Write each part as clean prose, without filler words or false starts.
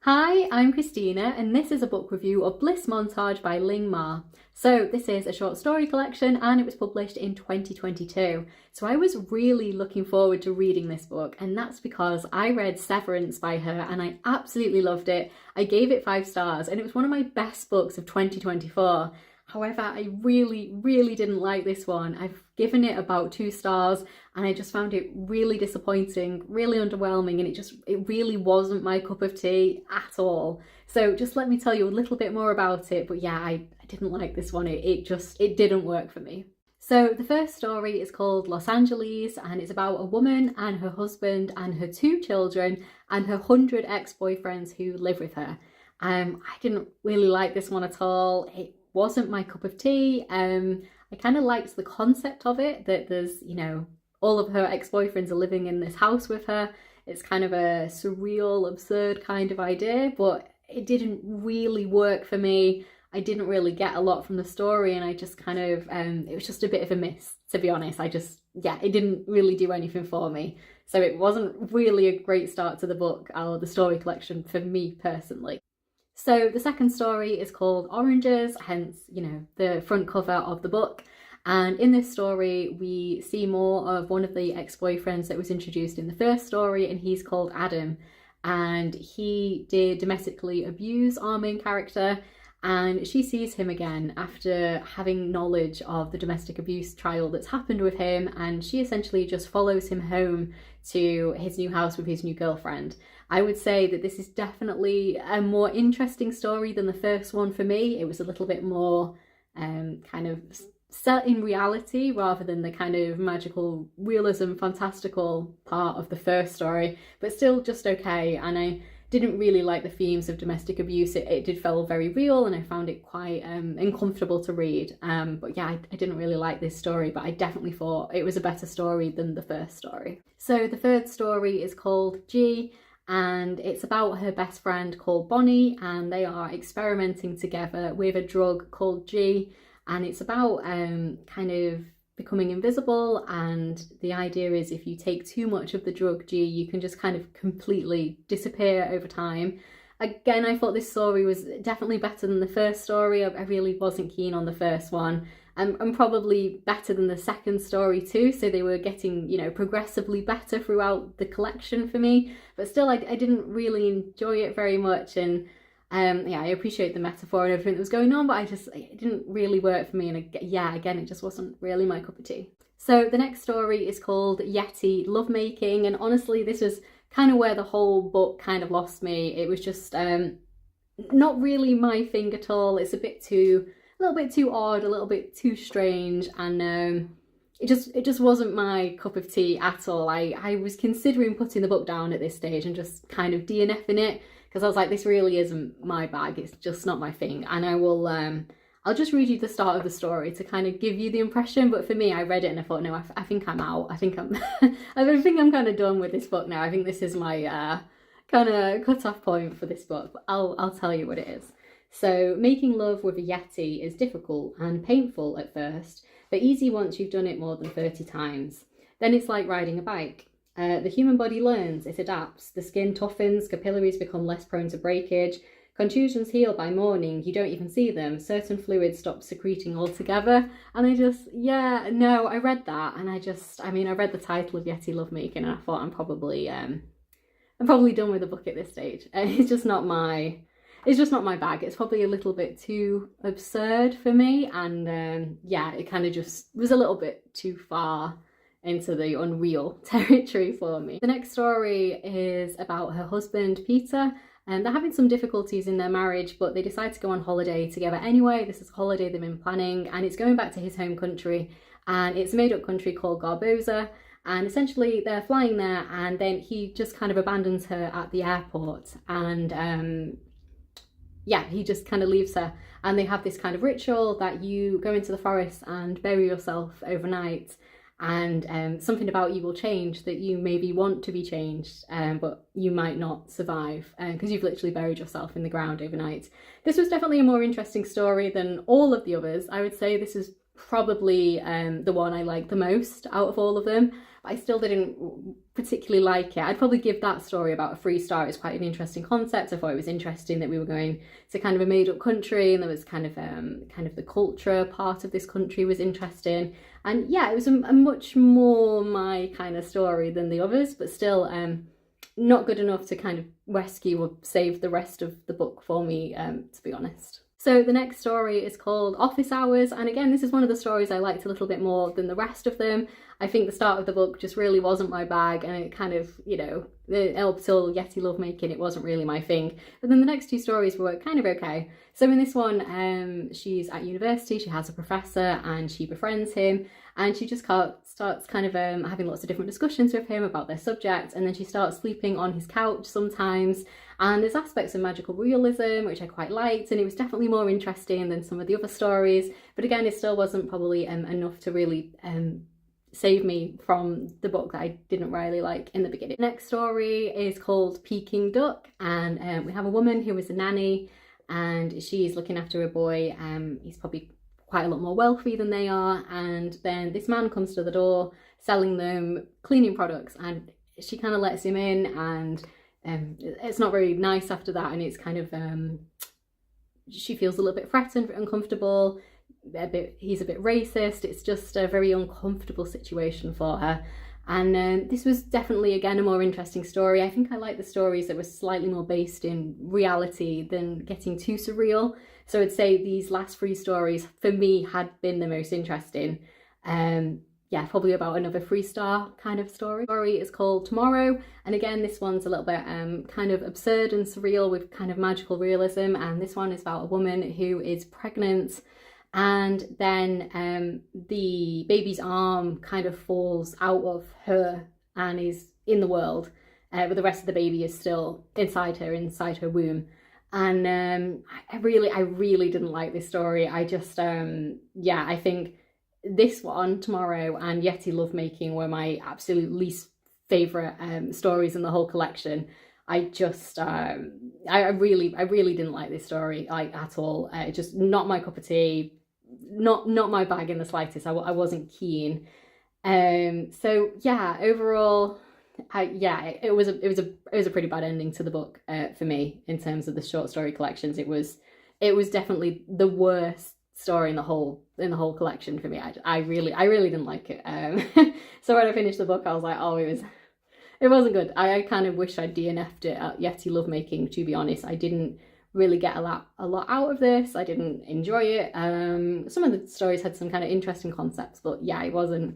Hi, I'm Christina and this is a book review of Bliss Montage by Ling Ma. So this is a short story collection and it was published in 2022. So I was really looking forward to reading this book, and that's because I read Severance by her and I absolutely loved it. I gave it 5 stars and it was one of my best books of 2024. However, I really didn't like this one. I've given it about 2 stars and I just found it really disappointing, really underwhelming, and it really wasn't my cup of tea at all. So just let me tell you a little bit more about it. But yeah, I didn't like this one. It didn't work for me. So the first story is called Los Angeles and it's about a woman and her husband and her 2 children and her 100 ex-boyfriends who live with her. I didn't really like this one at all. It wasn't my cup of tea. I kind of liked the concept of it, that there's, all of her ex-boyfriends are living in this house with her. It's kind of a surreal, absurd kind of idea, but it didn't really work for me. I didn't really get a lot from the story, and I just kind of, it was just a bit of a miss, to be honest. It didn't really do anything for me. So it wasn't really a great start to the book or the story collection for me personally. So the second story is called Oranges, hence, the front cover of the book. And in this story, we see more of one of the ex-boyfriends that was introduced in the first story, and he's called Adam. And he did domestically abuse our main character, and she sees him again after having knowledge of the domestic abuse trial that's happened with him, and she essentially just follows him home to his new house with his new girlfriend. I would say that this is definitely a more interesting story than the first one for me. It was a little bit more kind of set in reality rather than the kind of magical realism, fantastical part of the first story, but still just okay. And I didn't really like the themes of domestic abuse. It did feel very real and I found it quite uncomfortable to read. But yeah, I didn't really like this story, but I definitely thought it was a better story than the first story. So the third story is called G, and it's about her best friend called Bonnie, and they are experimenting together with a drug called G, and it's about kind of becoming invisible, and the idea is if you take too much of the drug G, you can just kind of completely disappear over time. Again, I thought this story was definitely better than the first story. I really wasn't keen on the first one. And probably better than the second story too, so they were getting, progressively better throughout the collection for me. But still, I didn't really enjoy it very much, and yeah, I appreciate the metaphor and everything that was going on, but it didn't really work for me, and again, it just wasn't really my cup of tea. So the next story is called Yeti Lovemaking, and honestly, this was kind of where the whole book kind of lost me. It was just not really my thing at all. It's a little bit too odd, a little bit too strange, and it just wasn't my cup of tea at all. I was considering putting the book down at this stage and just kind of DNFing it, because I was like, this really isn't my bag. It's just not my thing. And I'll just read you the start of the story to kind of give you the impression. But for me, I read it and I thought, no, I think I'm out. I think I'm kind of done with this book now. I think this is my kind of cut-off point for this book. But I'll tell you what it is. So making love with a Yeti is difficult and painful at first, but easy once you've done it more than 30 times. Then it's like riding a bike. The human body learns, it adapts, the skin toughens, capillaries become less prone to breakage, contusions heal by morning, you don't even see them, certain fluids stop secreting altogether. And I read that and I read the title of Yeti Lovemaking and I thought I'm probably done with the book at this stage. It's just not my bag. It's probably a little bit too absurd for me, and it kind of just was a little bit too far into the unreal territory for me. The next story is about her husband Peter, and they're having some difficulties in their marriage, but they decide to go on holiday together anyway. This is a holiday they've been planning, and it's going back to his home country, and it's a made-up country called Barbosa. And essentially they're flying there, and then he just kind of abandons her at the airport, and he just kind of leaves her, and they have this kind of ritual that you go into the forest and bury yourself overnight, and something about you will change, that you maybe want to be changed, but you might not survive because you've literally buried yourself in the ground overnight. This was definitely a more interesting story than all of the others. I would say this is probably the one I like the most out of all of them. but I still didn't particularly like it. I'd probably give that story about a freestar. It was quite an interesting concept. I thought it was interesting that we were going to kind of a made-up country, and there was kind of the culture part of this country was interesting. And yeah, it was a much more my kind of story than the others, but still not good enough to kind of rescue or save the rest of the book for me, to be honest. So the next story is called Office Hours, and again, this is one of the stories I liked a little bit more than the rest of them. I think the start of the book just really wasn't my bag, and it kind of, you know, up till Yeti Lovemaking, it wasn't really my thing. But then the next two stories were kind of okay. So in this one, she's at university, she has a professor, and she befriends him, and she just starts kind of having lots of different discussions with him about their subject, and then she starts sleeping on his couch sometimes. And there's aspects of magical realism, which I quite liked, and it was definitely more interesting than some of the other stories. But again, it still wasn't probably enough to really save me from the book that I didn't really like in the beginning. The next story is called Peking Duck, and we have a woman who is a nanny, and she's looking after a boy. He's probably quite a lot more wealthy than they are, and then this man comes to the door selling them cleaning products, and she kind of lets him in, and it's not very nice after that, and it's kind of she feels a little bit threatened, uncomfortable, he's a bit racist. It's just a very uncomfortable situation for her. And this was definitely, again, a more interesting story. I think I like the stories that were slightly more based in reality than getting too surreal. So I'd say these last three stories for me had been the most interesting. Yeah, probably about another 3-star kind of story. The story is called Tomorrow, and again, this one's a little bit kind of absurd and surreal with kind of magical realism, and this one is about a woman who is pregnant, and then the baby's arm kind of falls out of her and is in the world, but the rest of the baby is still inside her womb. And I really didn't like this story. I just yeah, I think this one, Tomorrow, and Yeti Lovemaking were my absolute least favourite stories in the whole collection. I just I really didn't like this story, like, at all. Just not my cup of tea, not my bag in the slightest. I wasn't keen. So yeah, overall, it was a pretty bad ending to the book for me in terms of the short story collections. It was definitely the worst story in the whole collection for me. I really didn't like it. So when I finished the book, I was like, oh, it wasn't good. I kind of wish I'd DNF'd it at Yeti Lovemaking, to be honest. I didn't really get a lot out of this. I didn't enjoy it. Some of the stories had some kind of interesting concepts, but yeah, it wasn't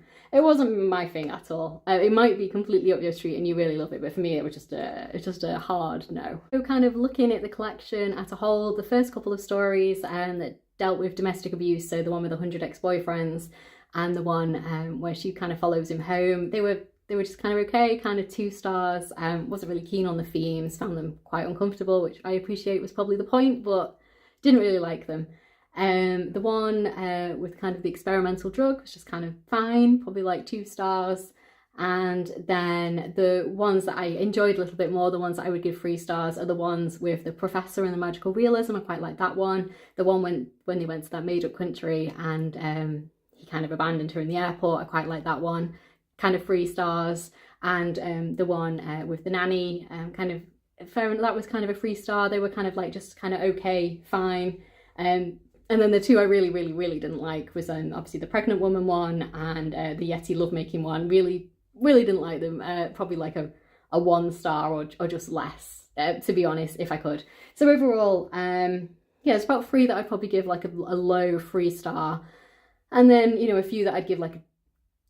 my thing at all. It might be completely up your street and you really love it, but for me it was just a hard no. So kind of looking at the collection as a whole, the first couple of stories that dealt with domestic abuse, so the one with 100 ex-boyfriends and the one where she kind of follows him home, they were just kind of okay, kind of 2 stars. Wasn't really keen on the themes, found them quite uncomfortable, which I appreciate was probably the point, but didn't really like them. The one with kind of the experimental drug was just kind of fine, probably like 2 stars. And then the ones that I enjoyed a little bit more, the ones that I would give 3 stars, are the ones with the professor and the magical realism. I quite like that one. The one when they went to that made up country and he kind of abandoned her in the airport, I quite like that one, kind of 3 stars. And the one with the nanny, kind of fair, that was kind of a 3 star. They were kind of like just kind of okay, fine. And then the 2 I really didn't like was obviously the pregnant woman one and the Yeti Lovemaking one. Really didn't like them. Probably like a 1 star or just less, to be honest, if I could. So overall, yeah, it's about 3 that I'd probably give like a low 3 star, and then, you know, a few that I'd give like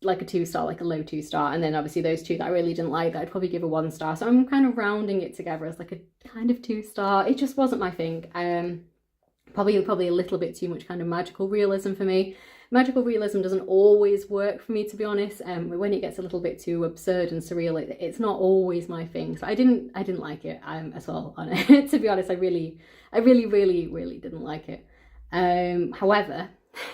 a 2 star, like a low 2 star, and then obviously those 2 that I really didn't like that I'd probably give a 1 star. So I'm kind of rounding it together as like a kind of 2 star. It just wasn't my thing. Probably a little bit too much kind of magical realism for me. Magical realism doesn't always work for me, to be honest. When it gets a little bit too absurd and surreal, it's not always my thing. So I didn't like it at all. To be honest, I really didn't like it. However,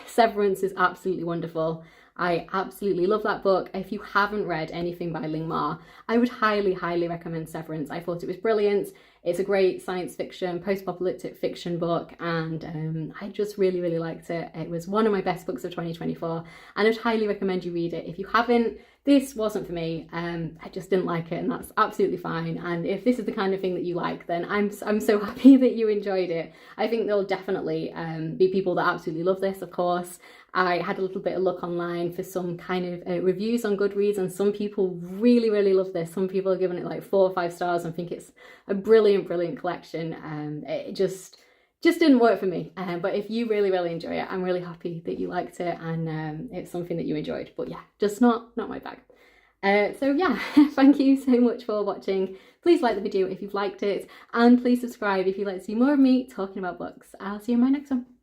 Severance is absolutely wonderful. I absolutely love that book. If you haven't read anything by Ling Ma, I would highly recommend Severance. I thought it was brilliant. It's a great science fiction, post-apocalyptic fiction book, and I just really liked it. It was one of my best books of 2024, and I'd highly recommend you read it. If you haven't, this wasn't for me. I just didn't like it, and that's absolutely fine. And if this is the kind of thing that you like, then I'm so happy that you enjoyed it. I think there'll definitely be people that absolutely love this, of course. I had a little bit of look online for some kind of reviews on Goodreads, and some people really, really love this. Some people are giving it like 4 or 5 stars and think it's a brilliant, brilliant collection. It just didn't work for me. But if you really, really enjoy it, I'm really happy that you liked it, and it's something that you enjoyed. But yeah, just not my bag. So yeah, thank you so much for watching. Please like the video if you've liked it, and please subscribe if you'd like to see more of me talking about books. I'll see you in my next one.